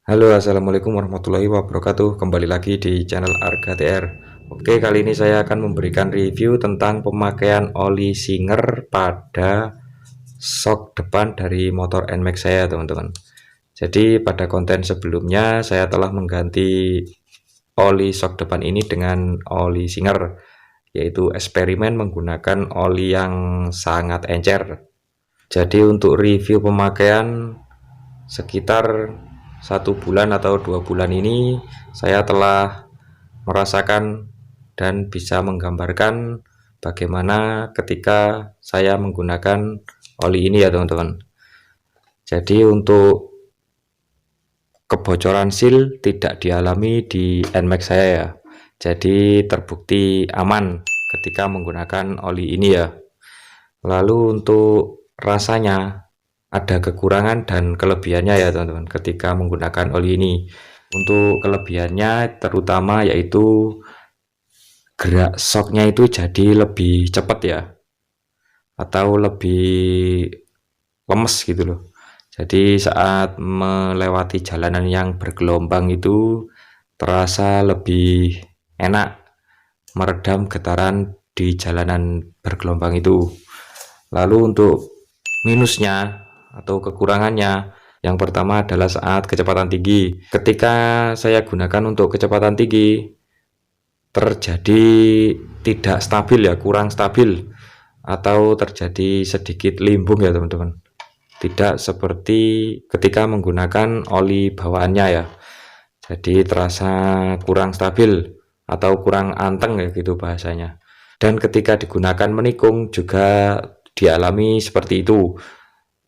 Halo, assalamualaikum warahmatullahi wabarakatuh. Kembali lagi di channel Arga TR. Oke, kali ini saya akan memberikan review tentang pemakaian oli Singer pada sok depan dari motor NMAX saya, teman-teman. Jadi pada konten sebelumnya saya telah mengganti oli sok depan ini dengan oli Singer, yaitu eksperimen menggunakan oli yang sangat encer. Jadi untuk review pemakaian sekitar 1 bulan atau 2 bulan ini saya telah merasakan dan bisa menggambarkan bagaimana ketika saya menggunakan oli ini ya teman-teman. Jadi untuk kebocoran seal tidak dialami di NMAX saya ya. Jadi terbukti aman ketika menggunakan oli ini ya. Lalu untuk rasanya ada kekurangan dan kelebihannya ya teman-teman ketika menggunakan oli ini. Untuk kelebihannya terutama yaitu gerak shocknya itu jadi lebih cepat ya, atau lebih lemes gitu loh. Jadi saat melewati jalanan yang bergelombang itu terasa lebih enak meredam getaran di jalanan bergelombang itu. Lalu untuk minusnya atau kekurangannya, yang pertama adalah saat kecepatan tinggi. Ketika saya gunakan untuk kecepatan tinggi, terjadi tidak stabil ya, kurang stabil, atau terjadi sedikit limbung ya teman-teman. Tidak seperti ketika menggunakan oli bawaannya ya. Jadi terasa kurang stabil atau kurang anteng ya gitu bahasanya. Dan ketika digunakan menikung juga dialami seperti itu,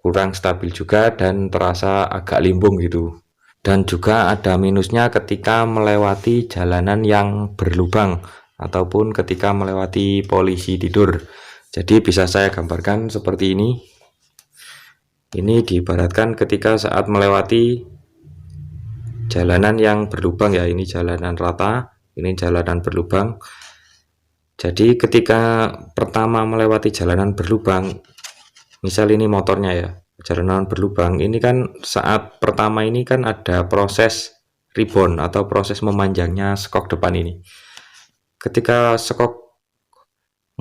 kurang stabil juga dan terasa agak limbung gitu. Dan juga ada minusnya ketika melewati jalanan yang berlubang ataupun ketika melewati polisi tidur. Jadi bisa saya gambarkan seperti ini. Ini diibaratkan ketika saat melewati jalanan yang berlubang ya, ini jalanan rata, ini jalanan berlubang. Jadi ketika pertama melewati jalanan berlubang, misal ini motornya ya, jalanan berlubang ini kan saat pertama ini kan ada proses rebound atau proses memanjangnya skok depan ini. Ketika skok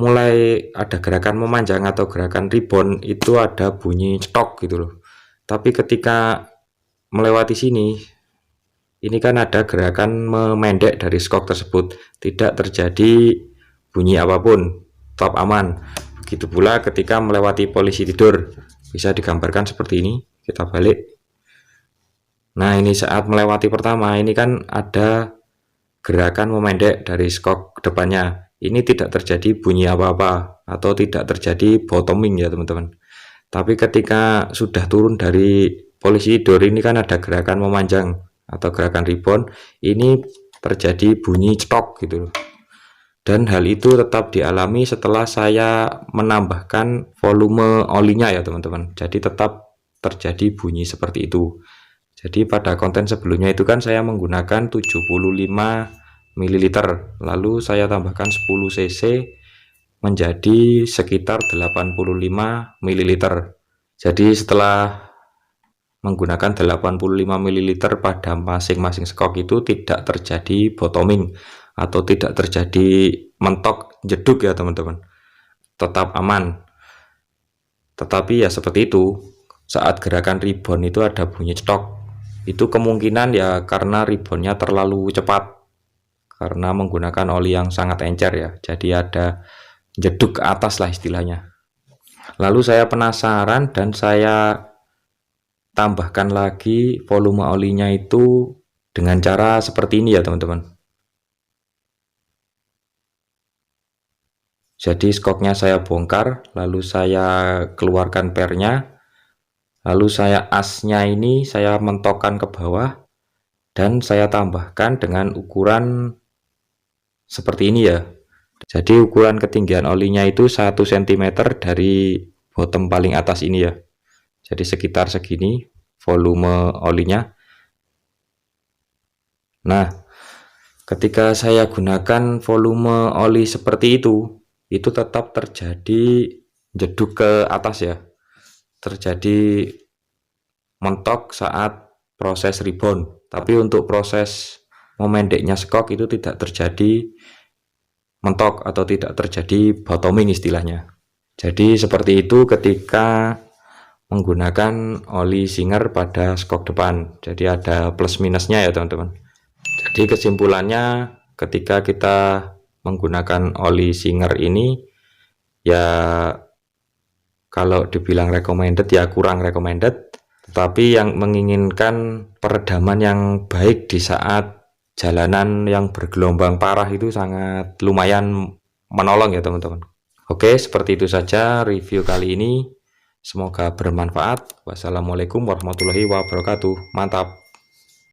mulai ada gerakan memanjang atau gerakan rebound itu ada bunyi cetok gitu loh. Tapi ketika melewati sini, ini kan ada gerakan memendek dari skok tersebut, tidak terjadi bunyi apapun, tetap aman. Begitu pula ketika melewati polisi tidur, bisa digambarkan seperti ini. Kita balik. Nah ini saat melewati pertama, ini kan ada gerakan memendek dari skok depannya. Ini tidak terjadi bunyi apa-apa atau tidak terjadi bottoming ya teman-teman. Tapi ketika sudah turun dari polisi tidur, ini kan ada gerakan memanjang atau gerakan rebound, ini terjadi bunyi cetok gitu. Dan hal itu tetap dialami setelah saya menambahkan volume olinya ya teman-teman. Jadi tetap terjadi bunyi seperti itu. Jadi pada konten sebelumnya itu kan saya menggunakan 75 ml, lalu saya tambahkan 10 cc menjadi sekitar 85 ml. Jadi setelah menggunakan 85 ml pada masing-masing skok itu tidak terjadi bottoming atau tidak terjadi mentok jeduk ya teman-teman, tetap aman. Tetapi ya seperti itu, saat gerakan rebound itu ada bunyi cetok, itu kemungkinan ya karena reboundnya terlalu cepat karena menggunakan oli yang sangat encer ya, jadi ada jeduk ke atas lah istilahnya. Lalu saya penasaran dan saya tambahkan lagi volume olinya itu dengan cara seperti ini ya teman-teman. Jadi skoknya saya bongkar, lalu saya keluarkan pernya, lalu saya asnya ini saya mentokkan ke bawah dan saya tambahkan dengan ukuran seperti ini ya. Jadi ukuran ketinggian olinya itu 1 cm dari bottom paling atas ini ya. Jadi sekitar segini volume olinya. Nah, ketika saya gunakan volume oli seperti itu tetap terjadi jeduk ke atas ya. Terjadi mentok saat proses rebound, Tapi untuk proses memendeknya skok itu tidak terjadi mentok atau tidak terjadi bottoming istilahnya. Jadi seperti itu ketika menggunakan oli Singer pada skok depan. Jadi ada plus minusnya ya teman-teman. Jadi kesimpulannya ketika kita menggunakan oli Singer ini ya kalau dibilang recommended ya kurang recommended, tetapi yang menginginkan peredaman yang baik di saat jalanan yang bergelombang parah itu sangat lumayan menolong ya teman-teman. Oke, seperti itu saja review kali ini. Semoga bermanfaat. Wassalamualaikum warahmatullahi wabarakatuh. Mantap.